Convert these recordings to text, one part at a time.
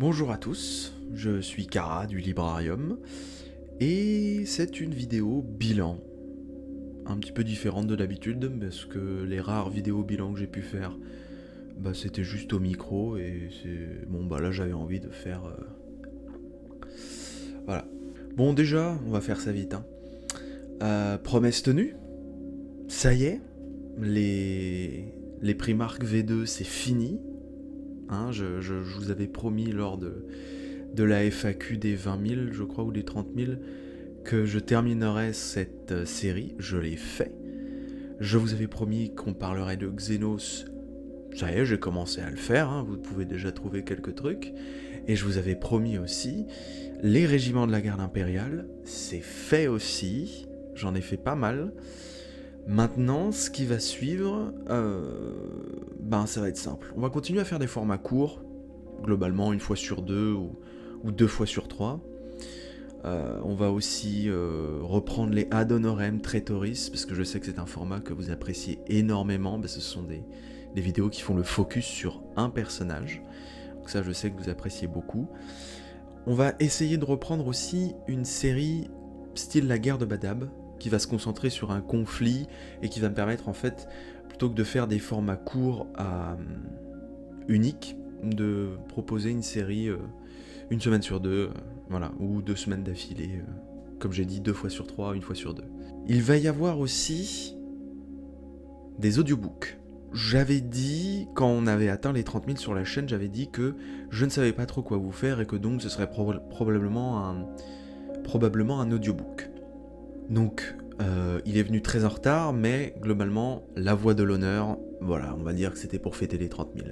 Bonjour à tous, je suis Kara du Librarium et c'est une vidéo bilan, un petit peu différente de d'habitude parce que les rares vidéos bilan que j'ai pu faire, c'était juste au micro et c'est bon là j'avais envie de faire voilà. Bon déjà on va faire ça vite hein. Promesse tenue, ça y est, les Primark V2 c'est fini. Hein, je vous avais promis lors de la FAQ des 20 000, je crois, ou des 30 000, que je terminerais cette série. Je l'ai fait. Je vous avais promis qu'on parlerait de Xenos. Ça y est, j'ai commencé à le faire. Hein, vous pouvez déjà trouver quelques trucs. Et je vous avais promis aussi les régiments de la garde impériale. C'est fait aussi. J'en ai fait pas mal. Maintenant, ce qui va suivre, ça va être simple. On va continuer à faire des formats courts, globalement une fois sur deux ou deux fois sur trois. On va aussi reprendre les ad honorem Traitoris, parce que je sais que c'est un format que vous appréciez énormément. Ce sont des vidéos qui font le focus sur un personnage. Donc ça, je sais que vous appréciez beaucoup. On va essayer de reprendre aussi une série style la guerre de Badab, qui va se concentrer sur un conflit et qui va me permettre en fait, plutôt que de faire des formats courts uniques, de proposer une série une semaine sur deux, ou 2 semaines d'affilée, comme j'ai dit, 2 fois sur 3, une fois sur 2. Il va y avoir aussi des audiobooks. J'avais dit, quand on avait atteint les 30 000 sur la chaîne, j'avais dit que je ne savais pas trop quoi vous faire et que donc ce serait probablement un audiobook. Donc, il est venu très en retard, mais globalement, la voix de l'honneur, on va dire que c'était pour fêter les 30 000.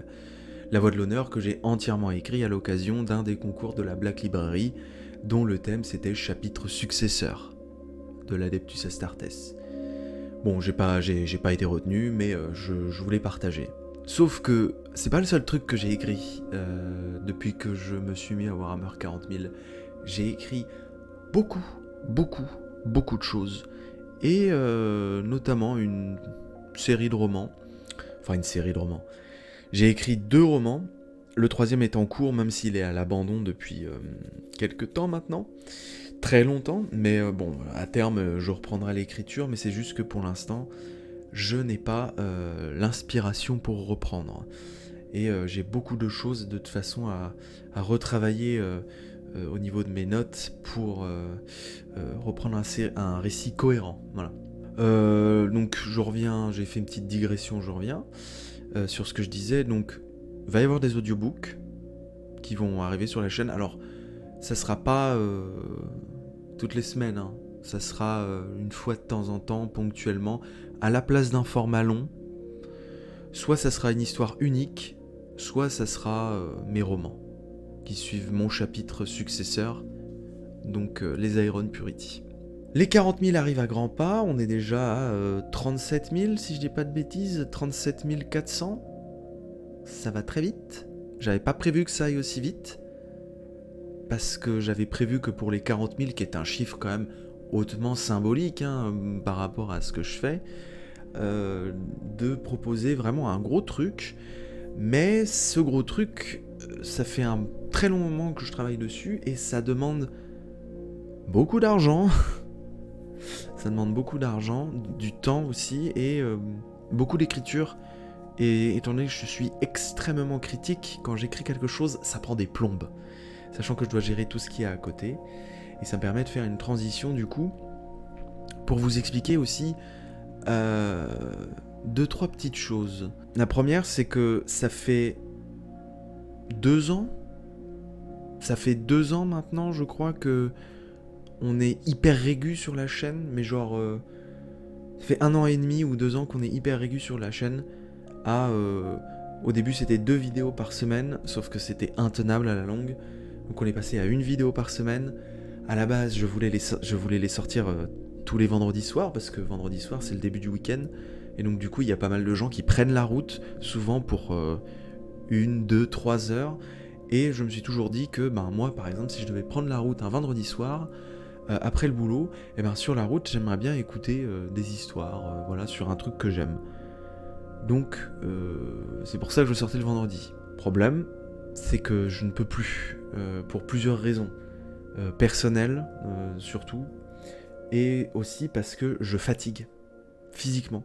La voix de l'honneur que j'ai entièrement écrit à l'occasion d'un des concours de la Black Library, dont le thème c'était chapitre successeur de l'Adeptus Astartes. Bon, j'ai pas été retenu, mais je voulais partager. Sauf que c'est pas le seul truc que j'ai écrit depuis que je me suis mis à Warhammer 40 000. J'ai écrit beaucoup de choses. Et notamment une série de romans. Enfin, une série de romans. J'ai écrit 2 romans. Le 3e est en cours, même s'il est à l'abandon depuis quelques temps maintenant. Très longtemps, mais à terme, je reprendrai l'écriture, mais c'est juste que pour l'instant, je n'ai pas l'inspiration pour reprendre. Et j'ai beaucoup de choses de toute façon à retravailler au niveau de mes notes pour reprendre un récit cohérent. Voilà. Donc je reviens, j'ai fait une petite digression, je reviens sur ce que je disais. Donc il va y avoir des audiobooks qui vont arriver sur la chaîne. Alors ça sera pas toutes les semaines, hein. Ça sera une fois de temps en temps, ponctuellement, à la place d'un format long. Soit ça sera une histoire unique, soit ça sera mes romans qui suivent mon chapitre successeur, donc les Iron Purity. Les 40 000 arrivent à grands pas, on est déjà à 37 000 si je dis pas de bêtises, 37 400. Ça va très vite. J'avais pas prévu que ça aille aussi vite, parce que j'avais prévu que pour les 40 000, qui est un chiffre quand même hautement symbolique par rapport à ce que je fais, de proposer vraiment un gros truc. Mais ce gros truc, ça fait un très long moment que je travaille dessus et ça demande beaucoup d'argent. Ça demande beaucoup d'argent, du temps aussi et beaucoup d'écriture. Et étant donné que je suis extrêmement critique, quand j'écris quelque chose, ça prend des plombes. Sachant que je dois gérer tout ce qu'il y a à côté. Et ça me permet de faire une transition du coup pour vous expliquer aussi 2-3 petites choses. La première, c'est que ça fait 2 ans. Ça fait 2 ans maintenant, je crois, que on est hyper régu sur la chaîne. Mais genre, ça fait 1 an et demi ou 2 ans qu'on est hyper régu sur la chaîne. Au début, c'était 2 vidéos par semaine, sauf que c'était intenable à la longue. Donc on est passé à 1 vidéo par semaine. À la base, je voulais les sortir tous les vendredis soirs, parce que vendredi soir, c'est le début du week-end. Et donc du coup, il y a pas mal de gens qui prennent la route, souvent pour 1, 2, 3 heures. Et je me suis toujours dit que, moi, par exemple, si je devais prendre la route un vendredi soir, après le boulot, sur la route, j'aimerais bien écouter des histoires, sur un truc que j'aime. Donc, c'est pour ça que je sortais le vendredi. Problème, c'est que je ne peux plus. pour plusieurs raisons. Personnelles, surtout, et aussi parce que je fatigue, physiquement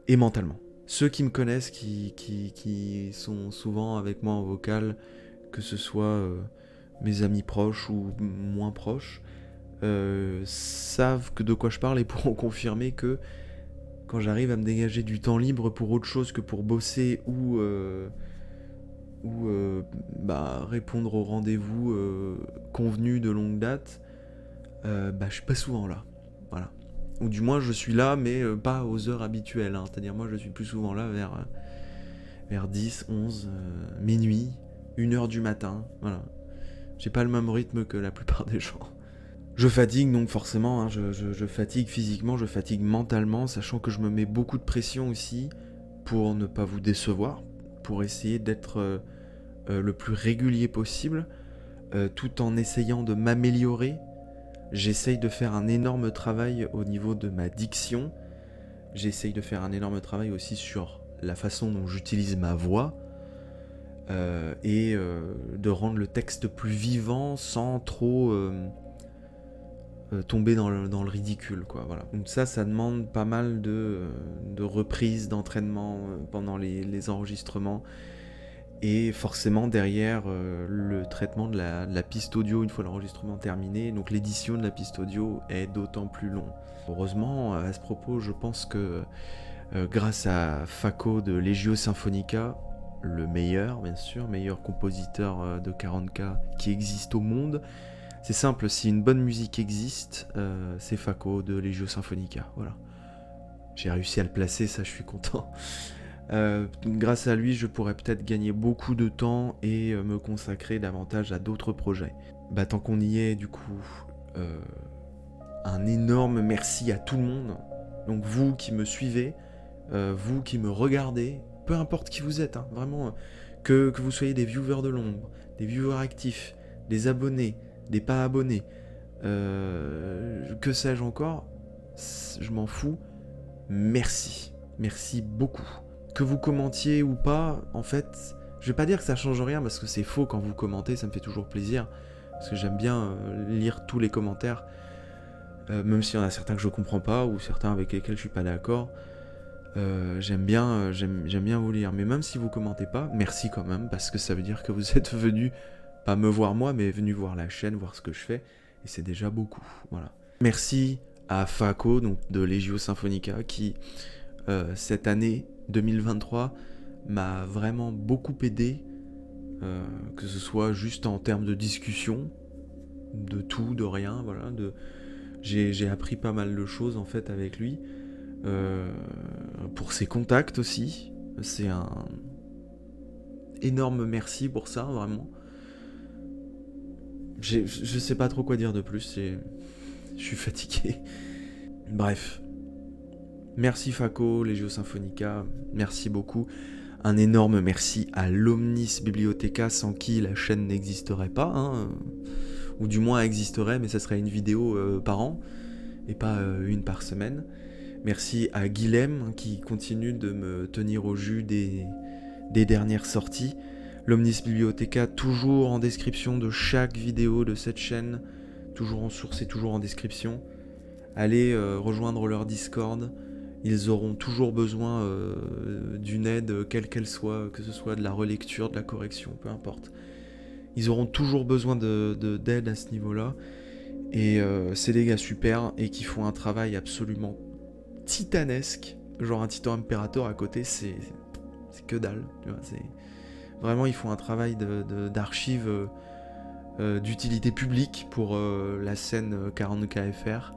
et mentalement. Ceux qui me connaissent, qui sont souvent avec moi en vocal, que ce soit mes amis proches ou moins proches, savent que de quoi je parle et pourront confirmer que quand j'arrive à me dégager du temps libre pour autre chose que pour bosser ou répondre aux rendez-vous convenus de longue date, je suis pas souvent là. Voilà. Ou du moins je suis là, mais pas aux heures habituelles. Hein. C'est-à-dire moi je suis plus souvent là vers 10, 11, minuit, 1h du matin. Voilà. J'ai pas le même rythme que la plupart des gens. Je fatigue donc forcément, hein, je fatigue physiquement, je fatigue mentalement, sachant que je me mets beaucoup de pression aussi pour ne pas vous décevoir, pour essayer d'être le plus régulier possible, tout en essayant de m'améliorer. J'essaye de faire un énorme travail au niveau de ma diction, j'essaye de faire un énorme travail aussi sur la façon dont j'utilise ma voix, et de rendre le texte plus vivant sans trop tomber dans le ridicule, quoi. Voilà. Donc ça demande pas mal de reprises, d'entraînement pendant les enregistrements, et forcément derrière le traitement de la piste audio une fois l'enregistrement terminé, donc l'édition de la piste audio est d'autant plus long. Heureusement, à ce propos, je pense que grâce à Fako de Legio Sinfonica, le meilleur, bien sûr, meilleur compositeur de 40K qui existe au monde. C'est simple, si une bonne musique existe, c'est Fako de Legio Sinfonica, voilà. J'ai réussi à le placer, ça je suis content. Grâce à lui, je pourrais peut-être gagner beaucoup de temps et me consacrer davantage à d'autres projets. Tant qu'on y est, du coup, un énorme merci à tout le monde. Donc vous qui me suivez, vous qui me regardez, peu importe qui vous êtes, hein, vraiment, que vous soyez des viewers de l'ombre, des viewers actifs, des abonnés, des pas abonnés, que sais-je encore, je m'en fous, merci beaucoup. Que vous commentiez ou pas, en fait, je vais pas dire que ça change rien parce que c'est faux. Quand vous commentez, ça me fait toujours plaisir, parce que j'aime bien lire tous les commentaires, même s'il y en a certains que je comprends pas ou certains avec lesquels je suis pas d'accord. J'aime bien vous lire, mais même si vous commentez pas, merci quand même, parce que ça veut dire que vous êtes venu pas me voir moi, mais venu voir la chaîne, voir ce que je fais, et c'est déjà beaucoup. Voilà. Merci à Fako, donc de Legio Sinfonica, qui cette année 2023 m'a vraiment beaucoup aidé, que ce soit juste en termes de discussion, de tout, de rien, voilà. J'ai appris pas mal de choses en fait avec lui. Pour ses contacts aussi, c'est un énorme merci pour ça, vraiment. Je sais pas trop quoi dire de plus, je suis fatigué. Bref. Merci Fako, Legio Sinfonica, merci beaucoup. Un énorme merci à l'Omnis Bibliotheca, sans qui la chaîne n'existerait pas, hein, ou du moins existerait, mais ça serait une vidéo par an, et pas une par semaine. Merci à Guilhem, qui continue de me tenir au jus des dernières sorties. L'Omnis Bibliotheca, toujours en description de chaque vidéo de cette chaîne, toujours en source et toujours en description. Allez rejoindre leur Discord. Ils auront toujours besoin d'une aide, quelle qu'elle soit, que ce soit de la relecture, de la correction, peu importe. Ils auront toujours besoin d'aide à ce niveau-là. Et c'est des gars super et qui font un travail absolument titanesque. Genre un Titan Imperator à côté, c'est que dalle. Tu vois, vraiment, ils font un travail d'archives d'utilité publique pour la scène 40KFR.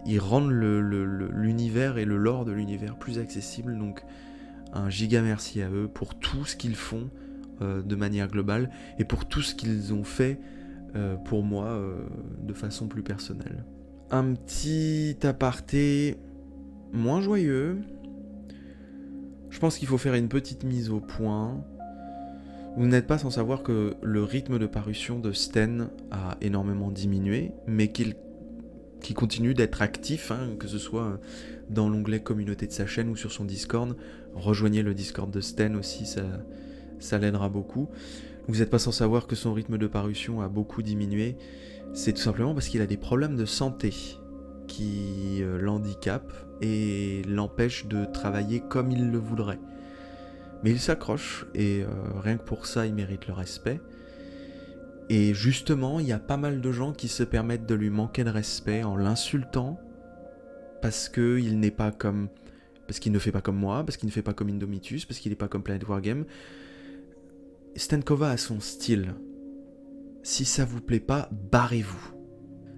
Ils rendent l'univers et le lore de l'univers plus accessible, donc un giga merci à eux pour tout ce qu'ils font de manière globale et pour tout ce qu'ils ont fait pour moi de façon plus personnelle. Un petit aparté moins joyeux. Je pense qu'il faut faire une petite mise au point. Vous n'êtes pas sans savoir que le rythme de parution de Sten a énormément diminué, mais qu'il continue d'être actif, hein, que ce soit dans l'onglet communauté de sa chaîne ou sur son Discord. Rejoignez le Discord de Sten aussi, ça l'aidera beaucoup. Vous n'êtes pas sans savoir que son rythme de parution a beaucoup diminué. C'est tout simplement parce qu'il a des problèmes de santé qui l'handicapent et l'empêchent de travailler comme il le voudrait. Mais il s'accroche et rien que pour ça, il mérite le respect. Et justement, il y a pas mal de gens qui se permettent de lui manquer de respect en l'insultant parce qu'il n'est pas comme... parce qu'il ne fait pas comme moi, parce qu'il ne fait pas comme Indomitus, parce qu'il n'est pas comme Planet Wargame. Stenkova a son style. Si ça vous plaît pas, barrez-vous.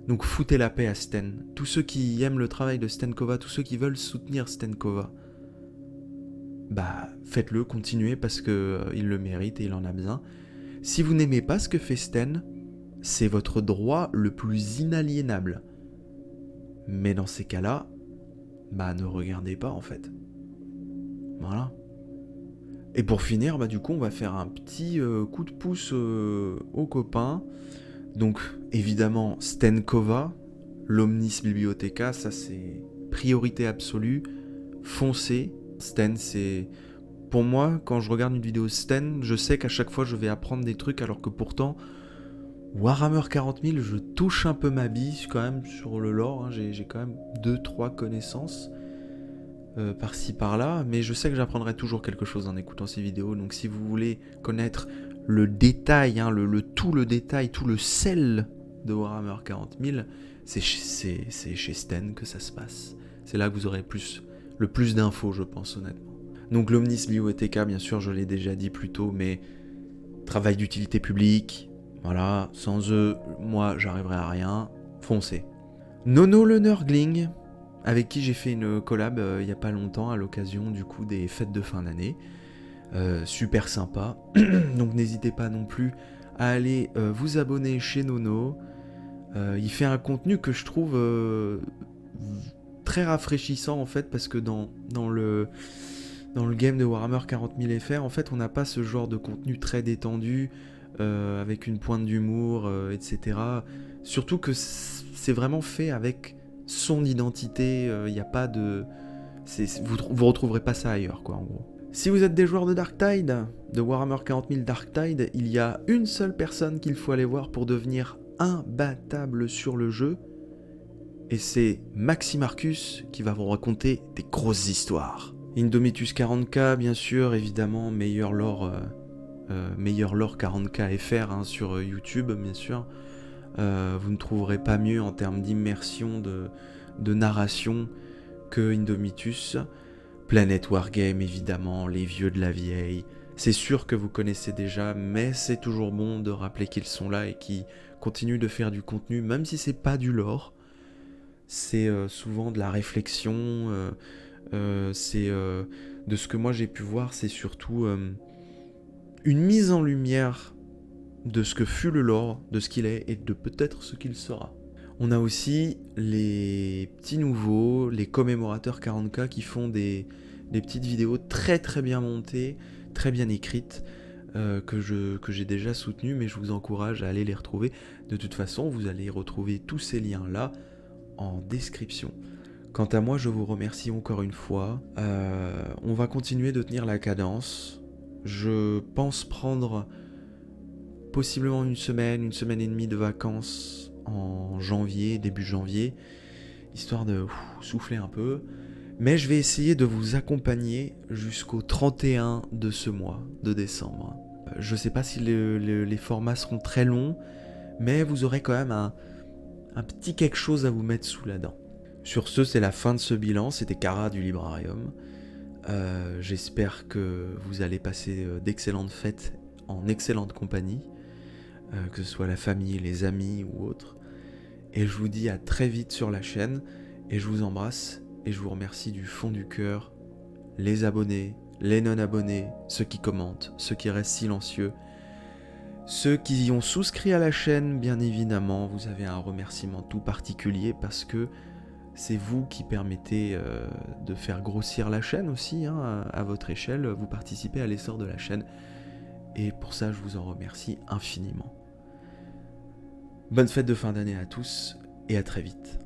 Donc foutez la paix à Sten. Tous ceux qui aiment le travail de Stenkova, tous ceux qui veulent soutenir Stenkova, bah faites-le, continuez parce que il le mérite et il en a besoin. Si vous n'aimez pas ce que fait Sten, c'est votre droit le plus inaliénable. Mais dans ces cas-là, bah ne regardez pas en fait. Voilà. Et pour finir, bah du coup on va faire un petit coup de pouce aux copains. Donc évidemment Stenkova, l'Omnis Bibliotheca, ça c'est priorité absolue. Foncez. Sten, c'est... Pour moi, quand je regarde une vidéo Sten, je sais qu'à chaque fois je vais apprendre des trucs alors que pourtant, Warhammer 40 000, je touche un peu ma bille quand même sur le lore. Hein. J'ai quand même 2-3 connaissances par-ci par-là, mais je sais que j'apprendrai toujours quelque chose en écoutant ces vidéos. Donc si vous voulez connaître le détail, hein, tout le détail, tout le sel de Warhammer 40 000, c'est chez Sten que ça se passe. C'est là que vous aurez le plus d'infos, je pense honnêtement. Donc l'Omnis Bibliotheca, bien sûr, je l'ai déjà dit plus tôt, mais travail d'utilité publique, voilà, sans eux, moi, j'arriverai à rien, foncez. Nono le Nurgling, avec qui j'ai fait une collab il n'y a pas longtemps, à l'occasion du coup des fêtes de fin d'année. Super sympa, donc n'hésitez pas non plus à aller vous abonner chez Nono. Il fait un contenu que je trouve très rafraîchissant en fait, parce que dans le game de Warhammer 40 000 FR, en fait, on n'a pas ce genre de contenu très détendu, avec une pointe d'humour, etc. Surtout que c'est vraiment fait avec son identité, il n'y a pas de... vous retrouverez pas ça ailleurs, quoi, en gros. Si vous êtes des joueurs de Darktide, de Warhammer 40 000 Darktide, il y a une seule personne qu'il faut aller voir pour devenir imbattable sur le jeu, et c'est Maxi Marcus qui va vous raconter des grosses histoires. Indomitus 40k, bien sûr, évidemment, meilleur lore 40k FR hein, sur YouTube, bien sûr. Vous ne trouverez pas mieux en termes d'immersion, de narration que Indomitus. Planet Wargame, évidemment, les vieux de la vieille. C'est sûr que vous connaissez déjà, mais c'est toujours bon de rappeler qu'ils sont là et qu'ils continuent de faire du contenu, même si c'est pas du lore. C'est souvent de la réflexion, de ce que moi j'ai pu voir, c'est surtout une mise en lumière de ce que fut le lore, de ce qu'il est et de peut-être ce qu'il sera. On a aussi les petits nouveaux, les commémorateurs 40k qui font des petites vidéos très très bien montées, très bien écrites, que j'ai déjà soutenues, mais je vous encourage à aller les retrouver. De toute façon, vous allez retrouver tous ces liens-là en description. Quant à moi, je vous remercie encore une fois. On va continuer de tenir la cadence. Je pense prendre possiblement une semaine et demie de vacances en janvier, début janvier, histoire de souffler un peu. Mais je vais essayer de vous accompagner jusqu'au 31 de ce mois, de décembre. Je ne sais pas si les formats seront très longs, mais vous aurez quand même un petit quelque chose à vous mettre sous la dent. Sur ce, c'est la fin de ce bilan. C'était Kara du Librarium. J'espère que vous allez passer d'excellentes fêtes en excellente compagnie, que ce soit la famille, les amis ou autres. Et je vous dis à très vite sur la chaîne, et je vous embrasse, et je vous remercie du fond du cœur, les abonnés, les non-abonnés, ceux qui commentent, ceux qui restent silencieux, ceux qui ont souscrit à la chaîne, bien évidemment, vous avez un remerciement tout particulier, parce que c'est vous qui permettez de faire grossir la chaîne aussi, hein, à votre échelle, vous participez à l'essor de la chaîne, et pour ça je vous en remercie infiniment. Bonne fête de fin d'année à tous, et à très vite.